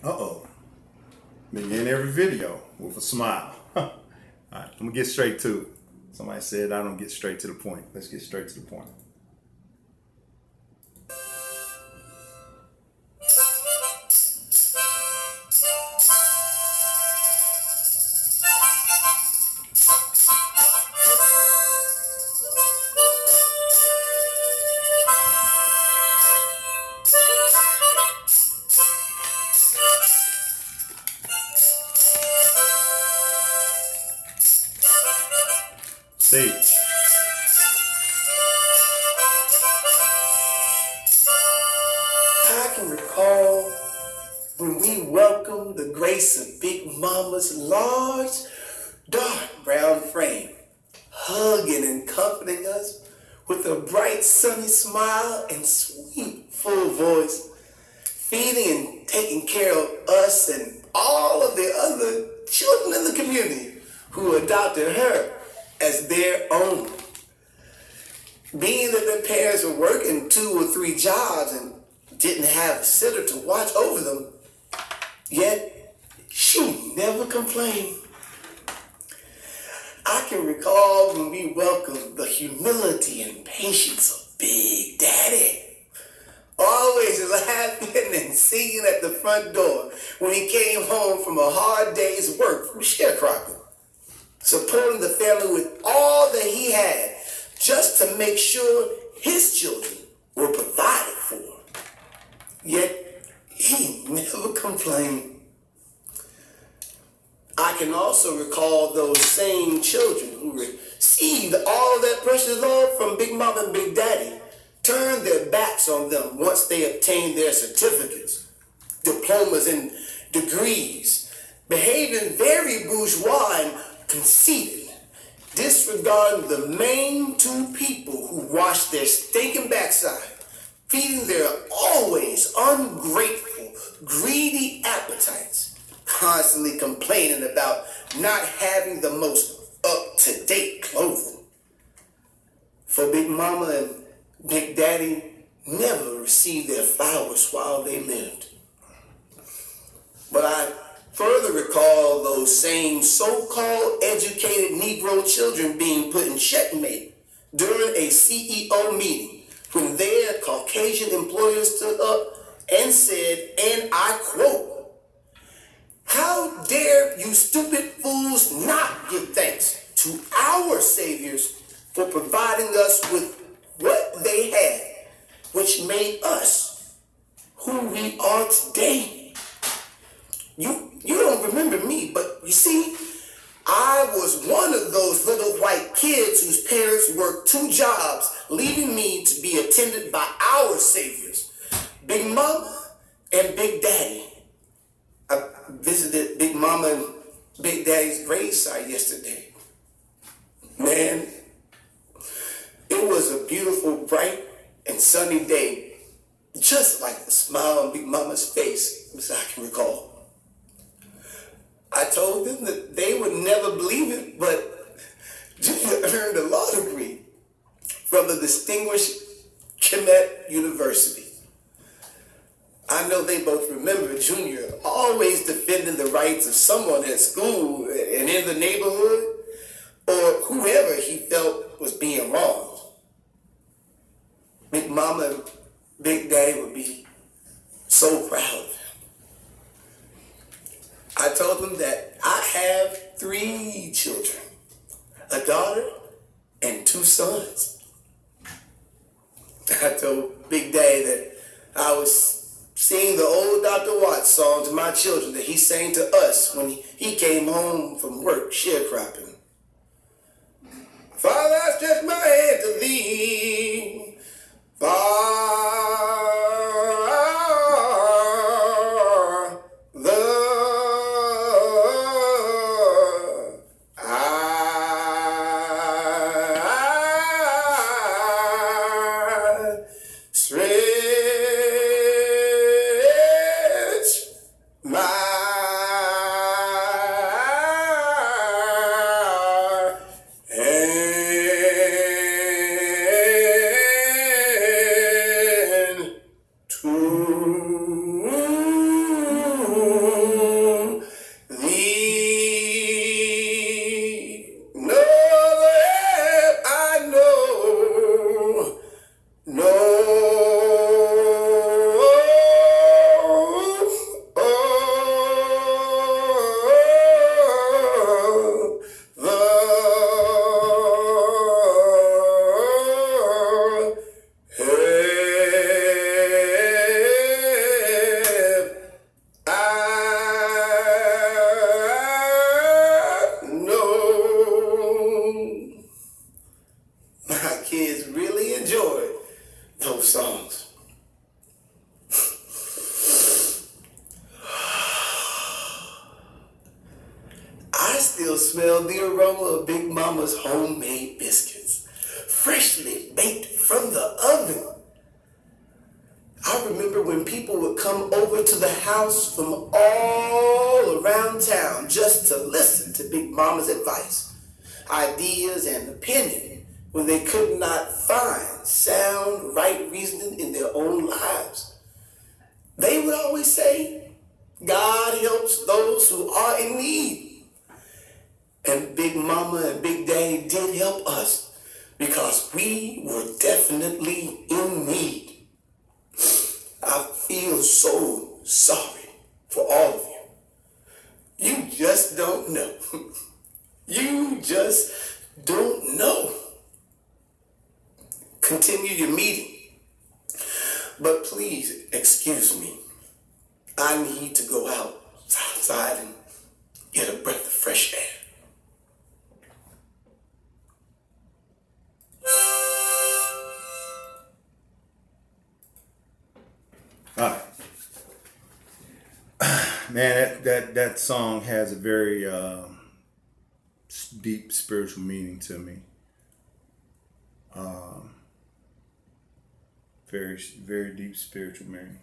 Uh-oh. Begin every video with a smile. All right, I'm gonna get straight to it. Somebody said I don't get straight to the point. Let's get straight to the point. Sebi. I can recall when we welcomed the grace of Big Mama's large, dark brown frame, hugging and comforting us with a bright, sunny smile and sweet, full voice, feeding and taking care of us and all of the other children in the community who adopted her as their own. Being that their parents were working 2 or 3 jobs and didn't have a sitter to watch over them, yet she never complained. I can recall when we welcomed the humility and patience of Big Daddy, always laughing and singing at the front door when he came home from a hard day's work from sharecropping, supporting the family with all that he had just to make sure his children were provided for. Yet he never complained. I can also recall those same children who received all that precious love from Big Mama and Big Daddy turn their backs on them once they obtained their certificates, diplomas, and degrees, behaving very bourgeois and conceited, disregarding the main 2 people who washed their stinking backside, feeding their always ungrateful, greedy appetites, constantly complaining about not having the most up-to-date clothing. For Big Mama and Big Daddy never received their flowers while they lived. But I further recall those same so-called educated Negro children being put in checkmate during a CEO meeting when their Caucasian employers stood up and said, and I quote, "How dare you stupid fools not give thanks to our saviors for providing us with what they had, which made us who we are today." You don't remember me, but you see, I was one of those little white kids whose parents worked 2 jobs, leaving me to be attended by our saviors, Big Mama and Big Daddy. I visited Big Mama and Big Daddy's gravesite yesterday. Man, it was a beautiful, bright, and sunny day, just like the smile on Big Mama's face, as I can recall. I told them that they would never believe it, but Junior earned a law degree from the distinguished Kemet University. I know they both remember Junior always defending the rights of someone at school and in the neighborhood, or whoever he felt was being wronged. Big Mama and Big Daddy would be so proud of him. I told them that I have 3 children, a daughter and 2 sons. I told Big Daddy that I was singing the old Dr. Watts song to my children that he sang to us when he came home from work sharecropping. Father, I stretch my hand to thee. still smell the aroma of Big Mama's homemade biscuits, freshly baked from the oven. I remember when people would come over to the house from all around town just to listen to Big Mama's advice, ideas, and opinion when they could not find sound, right reasoning in their own lives. They would always say, God helps those who are in need. And Big Mama and Big Daddy did help us because we were definitely in need. I feel so sorry for all of you. You just don't know. You just don't know. Continue your meeting. But please excuse me. I need to go outside and get a breath of fresh air. All right. Man, that song has a very deep spiritual meaning to me. Very, very deep spiritual meaning.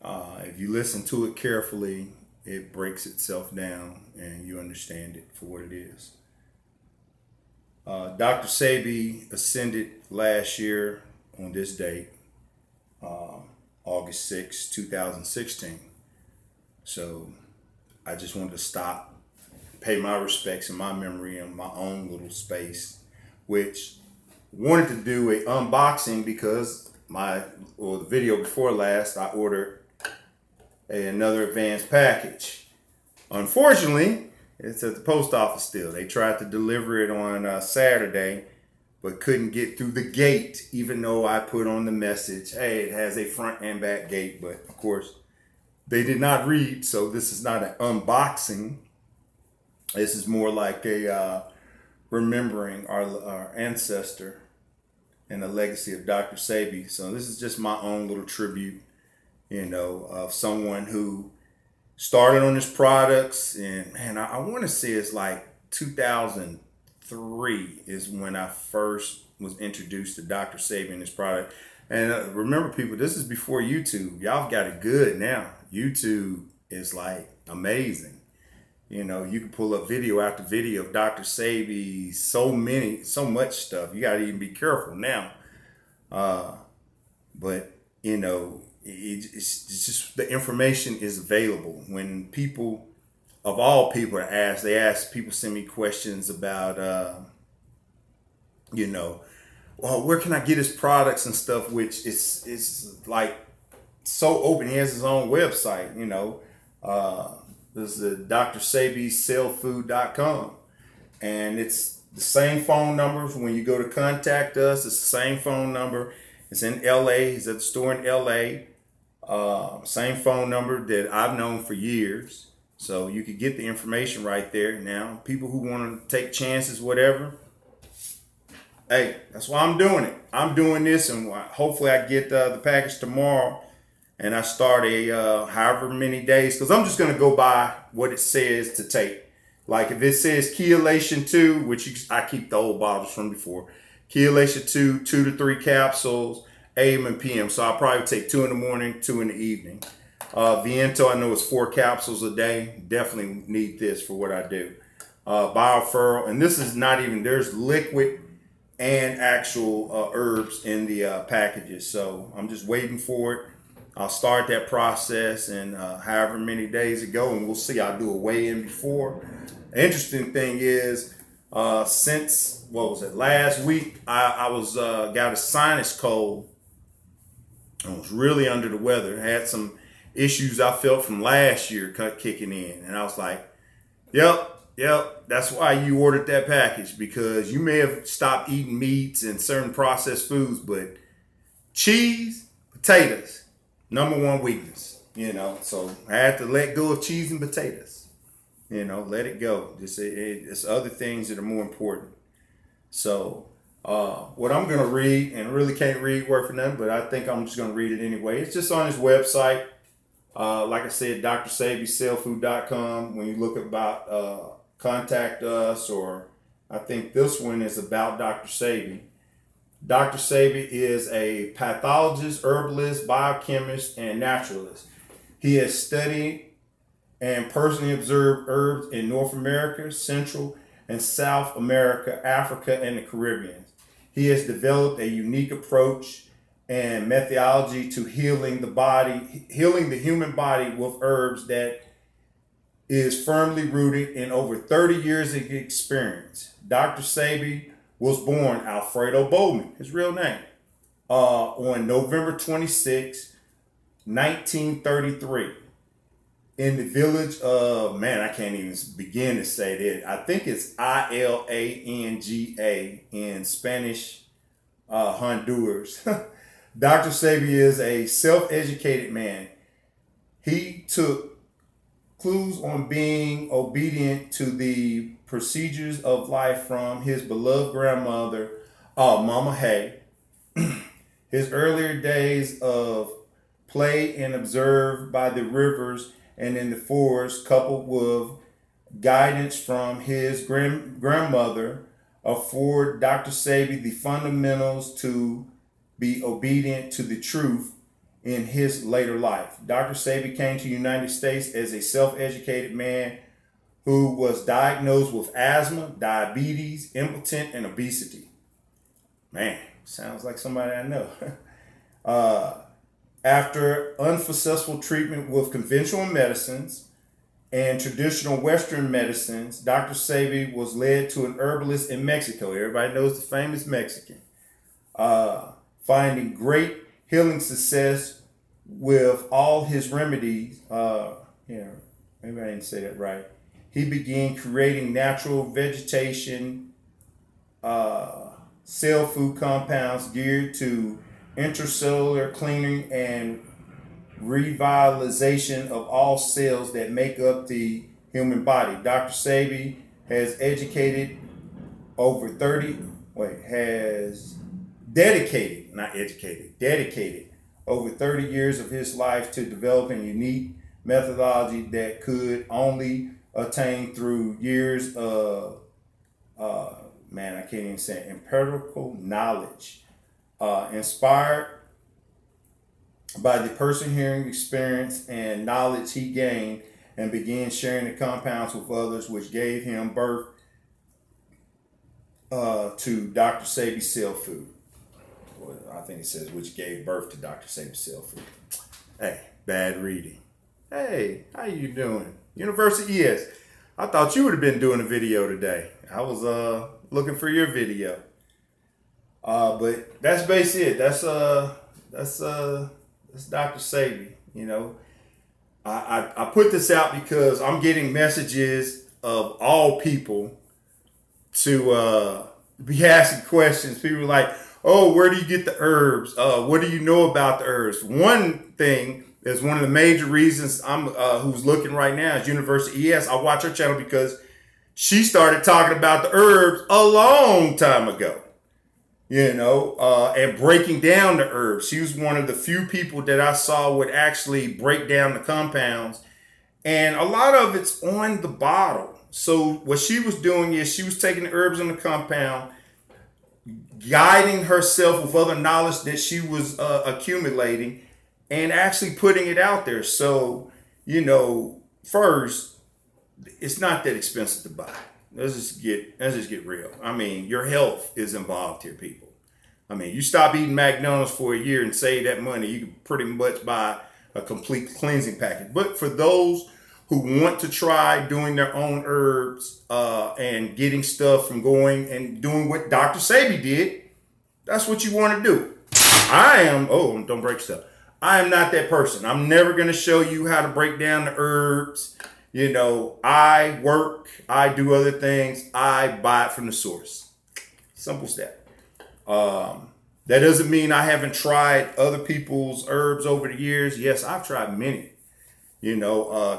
If you listen to it carefully, it breaks itself down and you understand it for what it is. Dr. Sebi ascended last year on this date, August 6, 2016. So I just wanted to stop, pay my respects and my memory in my own little space, which wanted to do a unboxing because the video before last, I ordered another advanced package. Unfortunately, it's at the post office still. They tried to deliver it on Saturday, but couldn't get through the gate, even though I put on the message, hey, it has a front and back gate. But of course, they did not read, so this is not an unboxing. This is more like a remembering our ancestor and the legacy of Dr. Sebi. So this is just my own little tribute, you know, of someone who started on his products. And man, I want to say it's like 2003 is when I first was introduced to Dr. Sebi and his product. And remember, people, this is before YouTube. Y'all got it good now. YouTube is like amazing. You know, you can pull up video after video of Dr. Sebi, so much stuff. You got to even be careful now. But, you know, it's just the information is available. When people, of all people, people send me questions about, you know, well, where can I get his products and stuff, which is like so open. He has his own website, you know. This is the Dr. Sebi sellfood.com. And it's the same phone numbers. When you go to contact us, it's the same phone number. It's in LA. He's at the store in LA. Same phone number that I've known for years. So you could get the information right there. Now, people who want to take chances, whatever, hey, that's why I'm doing it. I'm doing this, and hopefully I get the package tomorrow. And I start a however many days, because I'm just going to go by what it says to take. Like if it says chelation 2, which I keep the old bottles from before. Chelation 2, 2 to 3 capsules, AM and PM. So I'll probably take 2 in the morning, 2 in the evening. Viento, I know it's 4 capsules a day. Definitely need this for what I do. Bioferral, and this is not even, there's liquid and actual herbs in the packages. So I'm just waiting for it. I'll start that process, and however many days ago, and we'll see. I'll do a weigh-in before. The interesting thing is, since what was it, last week, I was got a sinus cold. I was really under the weather. I had some issues I felt from last year kicking in, and I was like, "Yep, that's why you ordered that package, because you may have stopped eating meats and certain processed foods, but cheese, potatoes." #1 weakness, you know, so I had to let go of cheese and potatoes, you know, let it go. It's other things that are more important. So what I'm going to read, and really can't read word for nothing, but I think I'm just going to read it anyway. It's just on his website. Like I said, drsebi sellfood.com. When you look about contact us, or I think this one is about Dr. Sebi. Dr. Sebi is a pathologist, herbalist, biochemist, and naturalist. He has studied and personally observed herbs in North America, Central and South America, Africa, and the Caribbean. He has developed a unique approach and methodology to healing the human body with herbs that is firmly rooted in over 30 years of experience. Dr. Sebi was born Alfredo Bowman, his real name, on November 26, 1933, in the village of, man, I can't even begin to say that. I think it's Ilanga in Spanish, Honduras. Dr. Sebi is a self-educated man. He took clues on being obedient to the procedures of life from his beloved grandmother, Mama Hay. His earlier days of play and observed by the rivers and in the forest, coupled with guidance from his grandmother, afford Dr. Sebi the fundamentals to be obedient to the truth in his later life. Dr. Sebi came to the United States as a self-educated man who was diagnosed with asthma, diabetes, impotent, and obesity. Man, sounds like somebody I know. After unsuccessful treatment with conventional medicines and traditional Western medicines, Dr. Sebi was led to an herbalist in Mexico. Everybody knows the famous Mexican. Finding great healing success with all his remedies. Maybe I didn't say that right. He began creating natural vegetation, cell food compounds geared to intracellular cleaning and revitalization of all cells that make up the human body. Dr. Sebi has dedicated over 30 years of his life to developing unique methodology that could only attain through years of, I can't even say it, empirical knowledge, inspired by the persevering experience and knowledge he gained, and began sharing the compounds with others, which gave him birth to Dr. Sebi Cell Food. Well, I think it says which gave birth to Dr. Sebi Cell Food. Hey, bad reading. Hey, how you doing? University, yes. I thought you would have been doing a video today. I was looking for your video. But that's basically it. That's Dr. Sebi. You know, I put this out because I'm getting messages of all people to be asking questions. People are like, oh, where do you get the herbs? What do you know about the herbs? One thing is one of the major reasons I'm who's looking right now is University ES. I watch her channel because she started talking about the herbs a long time ago. You know, and breaking down the herbs. She was one of the few people that I saw would actually break down the compounds. And a lot of it's on the bottle. So what she was doing is she was taking the herbs in the compound, guiding herself with other knowledge that she was accumulating, and actually putting it out there. So, you know, first, it's not that expensive to buy. Let's just get real. I mean, your health is involved here, people. I mean, you stop eating McDonald's for a year and save that money, you can pretty much buy a complete cleansing package. But for those who want to try doing their own herbs and getting stuff from going and doing what Dr. Sebi did, that's what you want to do. Don't break stuff. I am not that person. I'm never going to show you how to break down the herbs. You know, I work, I do other things, I buy it from the source. Simple as that. That doesn't mean I haven't tried other people's herbs over the years. Yes, I've tried many. You know,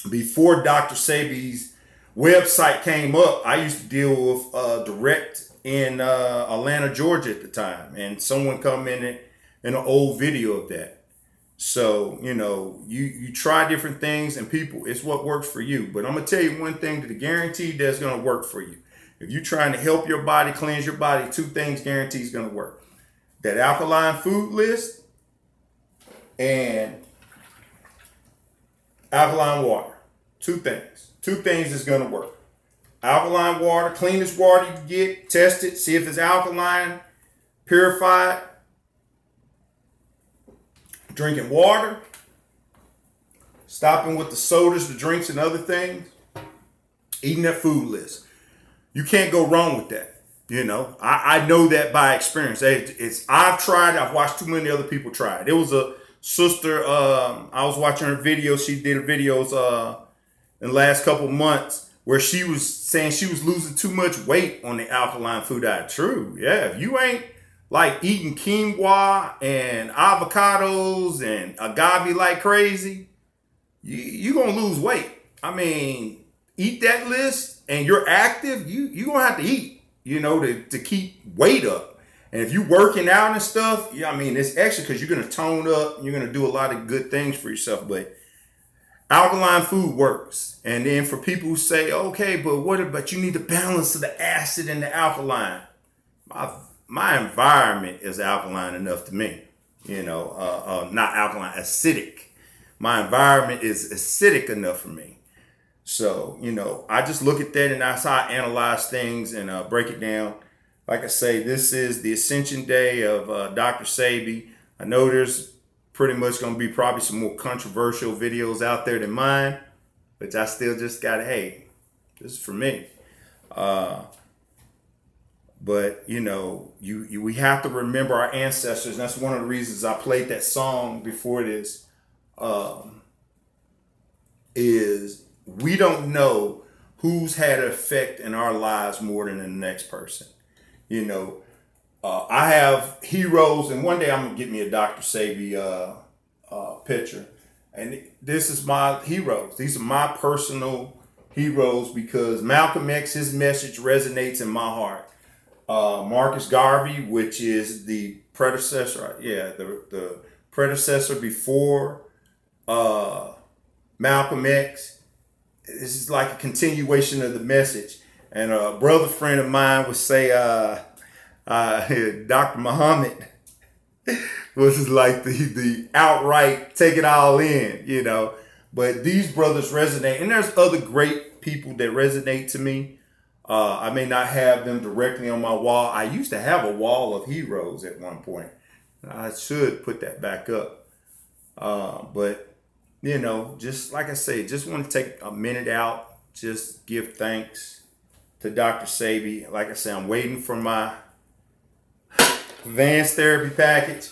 before Dr. Sebi's website came up, I used to deal with Direct in Atlanta, Georgia at the time. And someone come in an old video of that. So, you try different things, and people, it's what works for you. But I'm going to tell you one thing that I guarantee that's going to work for you. If you're trying to help your body, cleanse your body, two things guarantee is going to work. That alkaline food list and alkaline water. Two things. Two things is going to work. Alkaline water, cleanest water you can get, test it, see if it's alkaline, purified. Drinking water, stopping with the sodas, the drinks, and other things, eating that food list. You can't go wrong with that. I know that by experience. I've tried. I've watched too many other people try it. There was a sister. I was watching her videos. She did videos in the last couple months where she was saying she was losing too much weight on the alkaline food diet. True, yeah. If you ain't like eating quinoa and avocados and agave like crazy, you're going to lose weight. I mean, eat that list and you're active, you're going to have to eat, to keep weight up. And if you're working out and stuff, it's extra because you're going to tone up and you're going to do a lot of good things for yourself. But alkaline food works. And then for people who say, okay, but you need the balance of the acid and the alkaline. My environment is alkaline enough to me, not alkaline, acidic. My environment is acidic enough for me. So, I just look at that and that's how I analyze things and break it down. Like I say, this is the Ascension Day of Dr. Sebi. I know there's pretty much going to be probably some more controversial videos out there than mine, but I still just got to, hey, this is for me. But, we have to remember our ancestors. And that's one of the reasons I played that song before this, is we don't know who's had an effect in our lives more than the next person. I have heroes, and one day I'm going to get me a Dr. Sebi picture. And this is my heroes. These are my personal heroes because Malcolm X, his message resonates in my heart. Marcus Garvey, which is the predecessor, the predecessor before Malcolm X. This is like a continuation of the message. And a brother friend of mine would say, Dr. Muhammad was like the outright take it all in, But these brothers resonate. And there's other great people that resonate to me. I may not have them directly on my wall. I used to have a wall of heroes at one point. I should put that back up. But, just like I say, just want to take a minute out, just give thanks to Dr. Sebi. Like I say, I'm waiting for my advanced therapy package.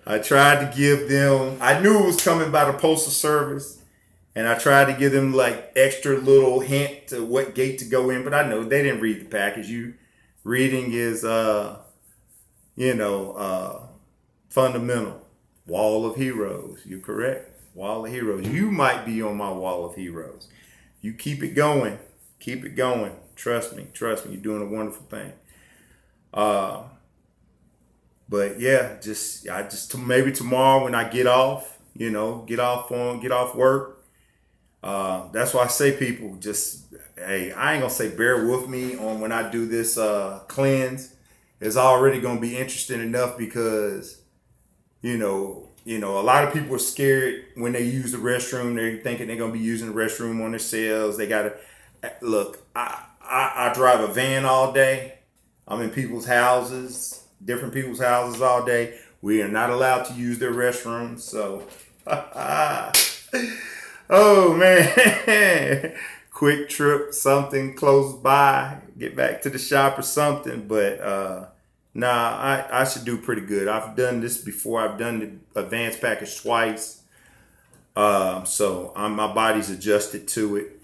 I tried to give them, I knew it was coming by the Postal Service. And I tried to give them like extra little hint to what gate to go in, but I know they didn't read the package. Reading is, fundamental. Wall of heroes. You're correct. Wall of heroes. You might be on my wall of heroes. You keep it going. Keep it going. Trust me. Trust me. You're doing a wonderful thing. But yeah, maybe tomorrow when I get off, get off work. That's why I say people hey, I ain't gonna say bear with me on when I do this cleanse. It's already gonna be interesting enough because, a lot of people are scared when they use the restroom. They're thinking they're gonna be using the restroom on themselves. They gotta look. I drive a van all day. I'm in people's houses, different people's houses all day. We are not allowed to use their restrooms, so. Oh man, quick trip, something close by, get back to the shop or something. But I should do pretty good. I've done this before. I've done the advanced package twice. So my body's adjusted to it.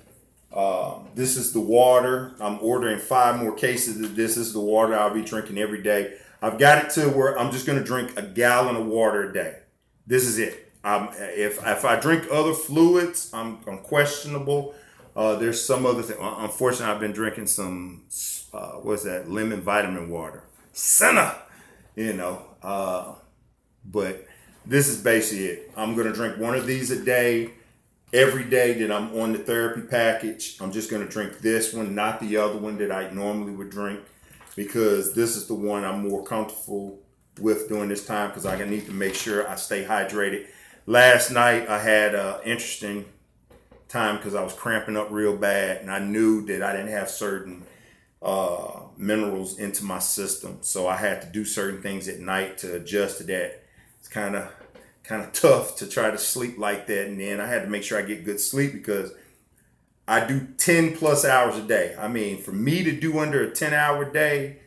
This is the water. I'm ordering 5 more cases of this. This is the water I'll be drinking every day. I've got it to where I'm just going to drink a gallon of water a day. This is it. If I drink other fluids, I'm questionable. There's some other thing. Unfortunately, I've been drinking some, lemon vitamin water. Sinner, but this is basically it. I'm going to drink one of these a day. Every day that I'm on the therapy package, I'm just going to drink this one, not the other one that I normally would drink, because this is the one I'm more comfortable with during this time, because I need to make sure I stay hydrated. Last night I had an interesting time because I was cramping up real bad, and I knew that I didn't have certain minerals into my system, so I had to do certain things at night to adjust to that. It's kind of tough to try to sleep like that, and then I had to make sure I get good sleep because I do 10 plus hours a day. I mean, for me to do under a 10-hour day,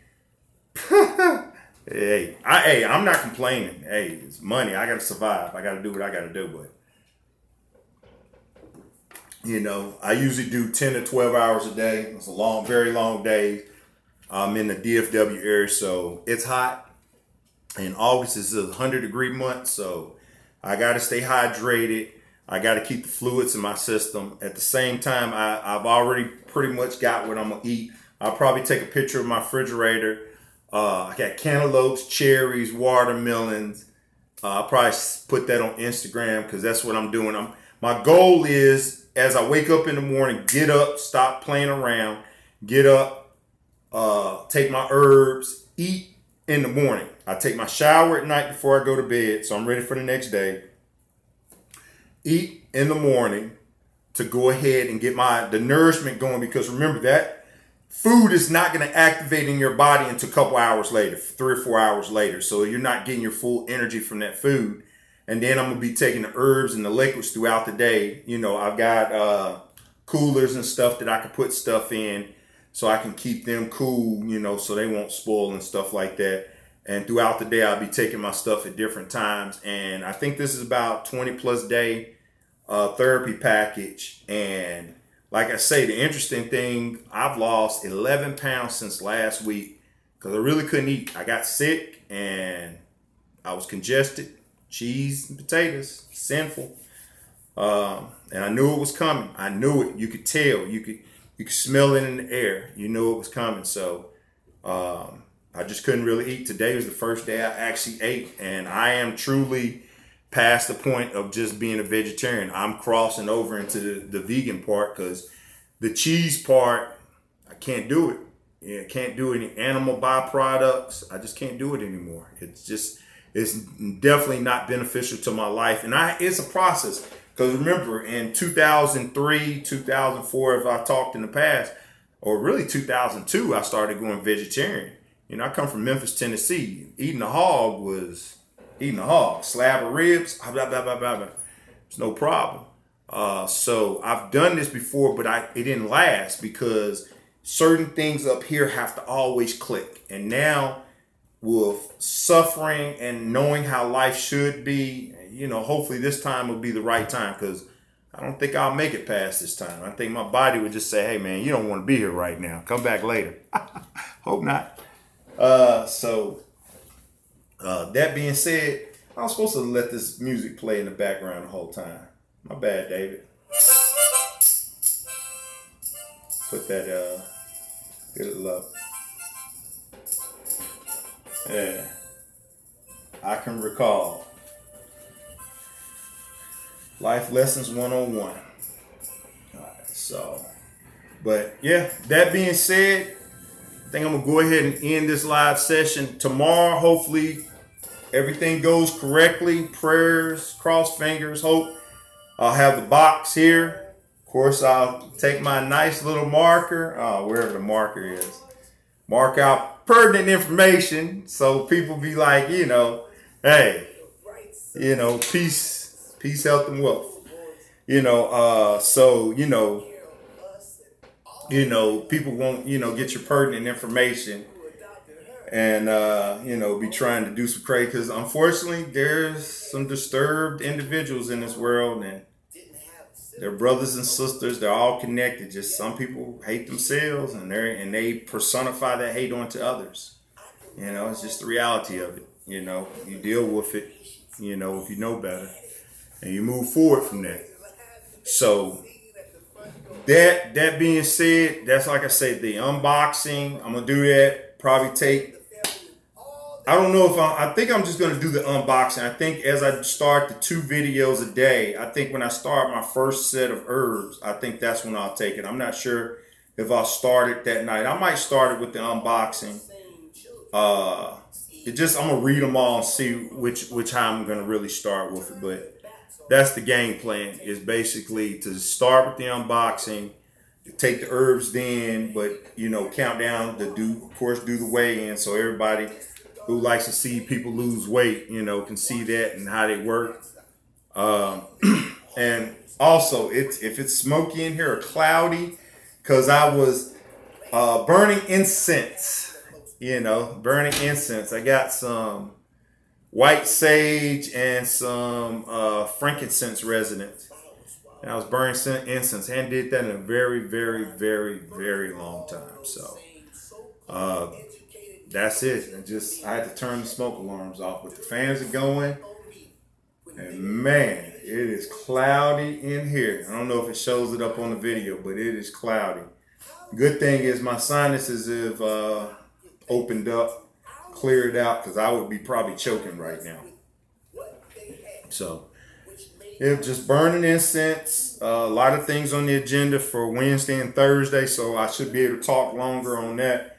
I'm not complaining. Hey, it's money. I got to survive. I got to do what I got to do. But, you know, I usually do 10 to 12 hours a day. It's a long, very long day. I'm in the DFW area, so it's hot. And August is a 100-degree month, so I got to stay hydrated. I got to keep the fluids in my system. At the same time, I've already pretty much got what I'm going to eat. I'll probably take a picture of my refrigerator. I got cantaloupes, cherries, watermelons. I'll probably put that on Instagram because that's what I'm doing. My goal is, as I wake up in the morning, get up, stop playing around, get up, take my herbs, eat in the morning. I take my shower at night before I go to bed, so I'm ready for the next day. Eat in the morning to go ahead and get the nourishment going, because remember that food is not going to activate in your body until a couple hours later, 3 or 4 hours later. So you're not getting your full energy from that food. And then I'm going to be taking the herbs and the liquids throughout the day. You know, I've got coolers and stuff that I can put stuff in so I can keep them cool, you know, so they won't spoil and stuff like that. And throughout the day, I'll be taking my stuff at different times. And I think this is about 20 plus day therapy package. And like I say, the interesting thing, I've lost 11 pounds since last week because I really couldn't eat. I got sick and I was congested. Cheese and potatoes, sinful. And I knew it was coming. I knew it. You could tell. You could smell it in the air. You knew it was coming. So I just couldn't really eat. Today was the first day I actually ate, and I am truly past the point of just being a vegetarian. I'm crossing over into the vegan part because the cheese part, I can't do it. Yeah, I can't do any animal byproducts. I just can't do it anymore. It's definitely not beneficial to my life. And it's a process. Because remember, in 2003, 2004, if I talked in the past, or really 2002, I started going vegetarian. You know, I come from Memphis, Tennessee. Eating a hog was eating a hog. Slab of ribs, blah, blah, blah, blah, blah. It's no problem. So I've done this before, but it didn't last because certain things up here have to always click. And now with suffering and knowing how life should be, you know, hopefully this time will be the right time, because I don't think I'll make it past this time. I think my body would just say, hey, man, you don't want to be here right now. Come back later. Hope not. That being said, I was supposed to let this music play in the background the whole time. My bad, David. Put that, get it low. Yeah. I can recall. Life Lessons 101. All right, so, but yeah, that being said, I think I'm going to go ahead and end this live session. Tomorrow, hopefully, everything goes correctly. Prayers, cross fingers, hope. I'll have the box here. Of course, I'll take my nice little marker, wherever the marker is. Mark out pertinent information so people be like, you know, hey, you know, peace, health, and wealth. You know, so, you know, people won't, you know, get your pertinent information and, you know, be trying to do some crazy. Because unfortunately, there's some disturbed individuals in this world, and they're brothers and sisters. They're all connected. Just some people hate themselves, and they personify that hate onto others. You know, it's just the reality of it. You know, you deal with it, you know, if you know better, and you move forward from that. So that being said, that's like I said, the unboxing. I'm gonna do that. Probably take I don't know if I think I'm just going to do the unboxing. I think as I start the 2 videos a day, I think when I start my first set of herbs, I think that's when I'll take it. I'm not sure if I'll start it that night. I might start it with the unboxing. I'm gonna read them all and see which how I'm gonna really start with it. But that's the game plan, is basically to start with the unboxing, take the herbs then, but count down to do the weigh-in, so everybody who likes to see people lose weight, can see that and how they work. And also, if it's smoky in here or cloudy, because I was burning incense. Burning incense. I got some white sage and some frankincense resonance. And I was burning incense. I hadn't did that in a very, very, very, very long time. So that's it. I had to turn the smoke alarms off, but the fans are going. And man, it is cloudy in here. I don't know if it shows it up on the video, but it is cloudy. Good thing is my sinuses have opened up, cleared out, because I would be probably choking right now. So, just burning incense. A lot of things on the agenda for Wednesday and Thursday, so I should be able to talk longer on that.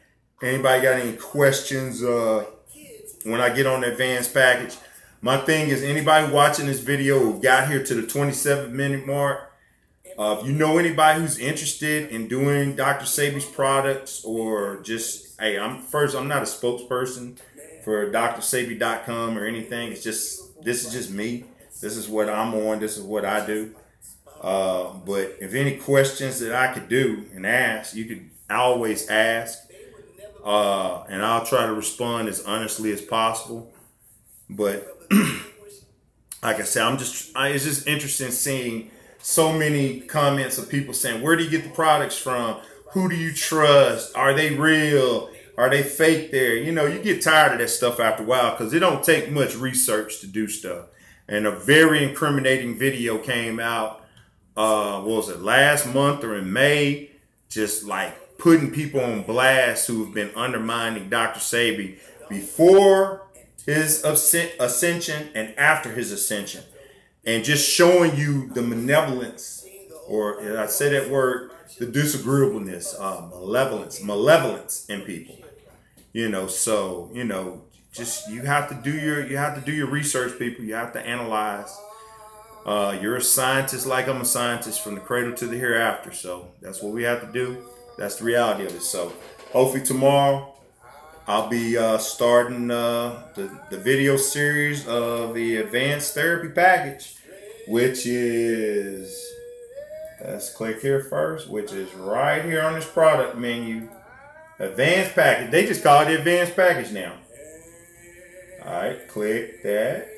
Anybody got any questions when I get on the advanced package? My thing is, anybody watching this video who got here to the 27-minute mark, if you know anybody who's interested in doing Dr. Sebi's products, or just, hey, I'm not a spokesperson for drsebi.com or anything. This is just me. This is what I'm on. This is what I do. But if any questions that I could do and ask, you could always ask. And I'll try to respond as honestly as possible. But like I said, it's just interesting seeing so many comments of people saying, where do you get the products from? Who do you trust? Are they real? Are they fake there? You get tired of that stuff after a while, because it don't take much research to do stuff. And a very incriminating video came out, what was it, last month or in May, just like putting people on blast who have been undermining Dr. Sebi before his ascension and after his ascension. And just showing you the malevolence, or I say that word, the disagreeableness, malevolence in people. Just you have to do your research, people. You have to analyze. You're a scientist, like I'm a scientist, from the cradle to the hereafter. So that's what we have to do. That's the reality of it. So hopefully tomorrow I'll be starting the video series of the advanced therapy package, which is, let's click here first, which is right here on this product menu. Advanced package. They just call it the advanced package now. All right, click that.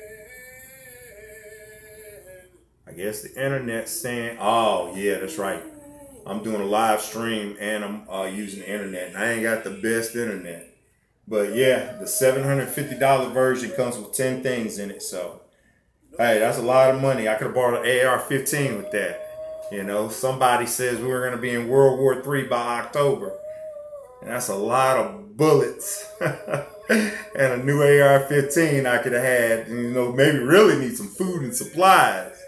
I guess the internet's saying, oh yeah, that's right. I'm doing a live stream and I'm using the internet, and I ain't got the best internet. But yeah, the $750 version comes with 10 things in it. So, hey, that's a lot of money. I could have bought an AR-15 with that. Somebody says we were going to be in World War III by October. And that's a lot of bullets. And a new AR-15 I could have had. Maybe really need some food and supplies.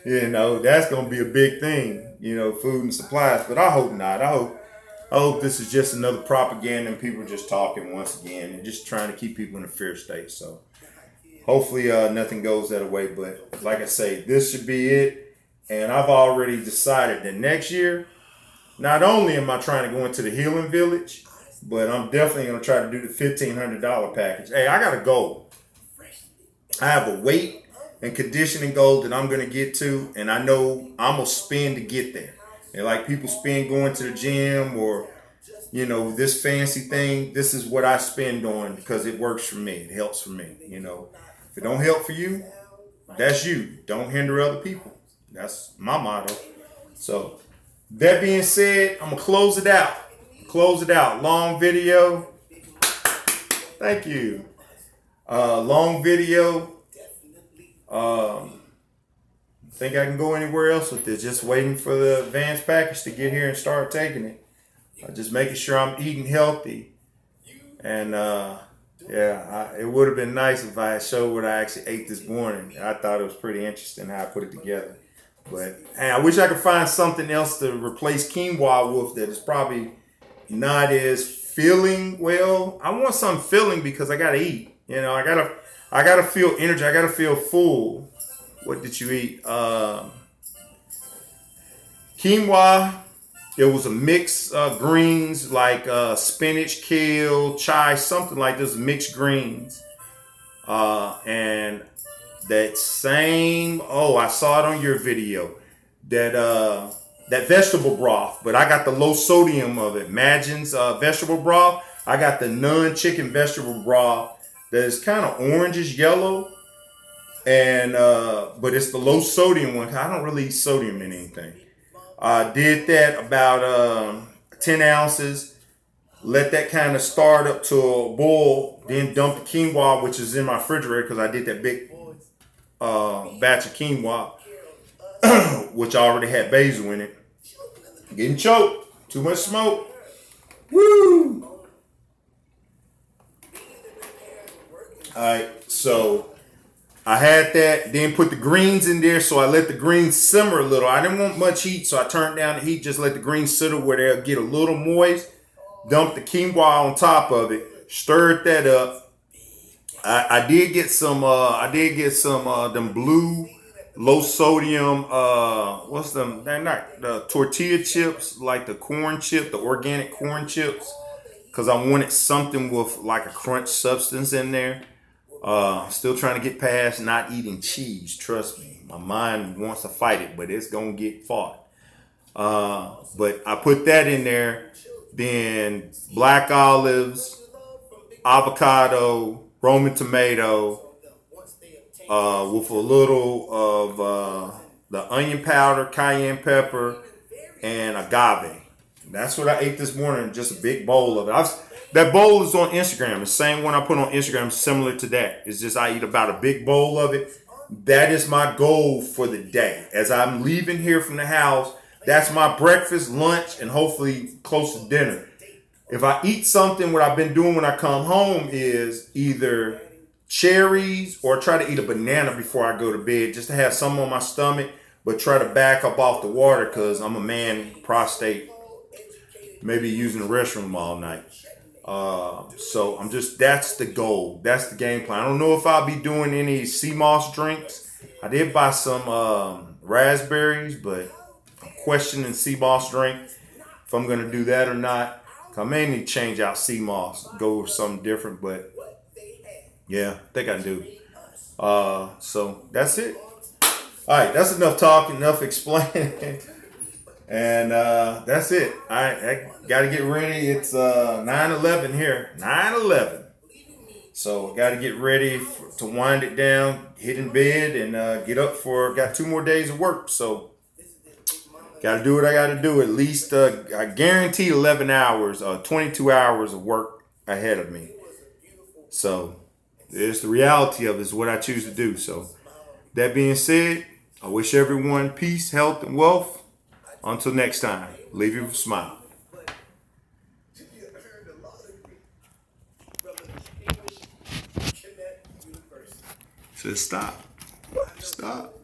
That's going to be a big thing. Food and supplies. But I hope not. I hope this is just another propaganda and people just talking once again and just trying to keep people in a fear state. So hopefully nothing goes that way. But like I say, this should be it. And I've already decided that next year, not only am I trying to go into the healing village, but I'm definitely going to try to do the $1,500 package. Hey, I got a goal. I have a weight and conditioning goal that I'm going to get to, and I know I'm going to spend to get there. And like people spend going to the gym or, this fancy thing, this is what I spend on because it works for me. It helps for me. If it don't help for you, that's you. Don't hinder other people. That's my motto. So that being said, I'm going to close it out. Long video. Thank you. Long video. Think I can go anywhere else with this. Just waiting for the advanced package to get here and start taking it. Just making sure I'm eating healthy. And Yeah, it would have been nice if I had showed what I actually ate this morning. I thought it was pretty interesting how I put it together. But hey, I wish I could find something else to replace quinoa with that is probably not as filling well. I want something filling because I gotta eat. You know, I gotta feel energy. I gotta feel full. What did you eat? Quinoa. It was a mix of greens like spinach, kale, chive, something like this, mixed greens. And that same, oh, I saw it on your video, that vegetable broth, but I got the low sodium of it. Magin's vegetable broth. I got the non-chicken vegetable broth that is kind of orangish yellow. And but it's the low sodium one. I don't really eat sodium in anything. Did that about 10 ounces. Let that kind of start up to a boil. Then dump the quinoa, which is in my refrigerator because I did that big batch of quinoa, which already had basil in it. Getting choked. Too much smoke. Woo! Alright, so I had that, then put the greens in there, so I let the greens simmer a little. I didn't want much heat, so I turned down the heat, just let the greens sit where they'll get a little moist. Dump the quinoa on top of it, stirred that up. I did get some them blue low sodium what's them? They're not the tortilla chips, like the corn chip, the organic corn chips, because I wanted something with like a crunch substance in there. Still trying to get past not eating cheese. Trust me, my mind wants to fight it, but it's gonna get fought. But I put that in there. Then black olives, avocado, Roman tomato, with a little of the onion powder, cayenne pepper, and agave. That's what I ate this morning. Just a big bowl of it. That bowl is on Instagram. The same one I put on Instagram is similar to that. It's just I eat about a big bowl of it. That is my goal for the day. As I'm leaving here from the house, that's my breakfast, lunch, and hopefully close to dinner. If I eat something, what I've been doing when I come home is either cherries or try to eat a banana before I go to bed just to have some on my stomach, but try to back up off the water because I'm a man, prostate, maybe using the restroom all night. So that's the goal. That's the game plan. I don't know if I'll be doing any sea moss drinks. I did buy some raspberries, but I'm questioning sea moss drink if I'm going to do that or not. I may need to change out sea moss, go with something different, but yeah, I think I do. So that's it. All right, that's enough talking, enough explaining. And that's it. I got to get ready. It's 9/11 here. 9/11. So got to get ready to wind it down, hit in bed, and get up got 2 more days of work. So got to do what I got to do. At least I guarantee 11 hours, 22 hours of work ahead of me. So it's the reality of it, is what I choose to do. So that being said, I wish everyone peace, health, and wealth. Until next time, leave you with a smile. Says stop. Stop.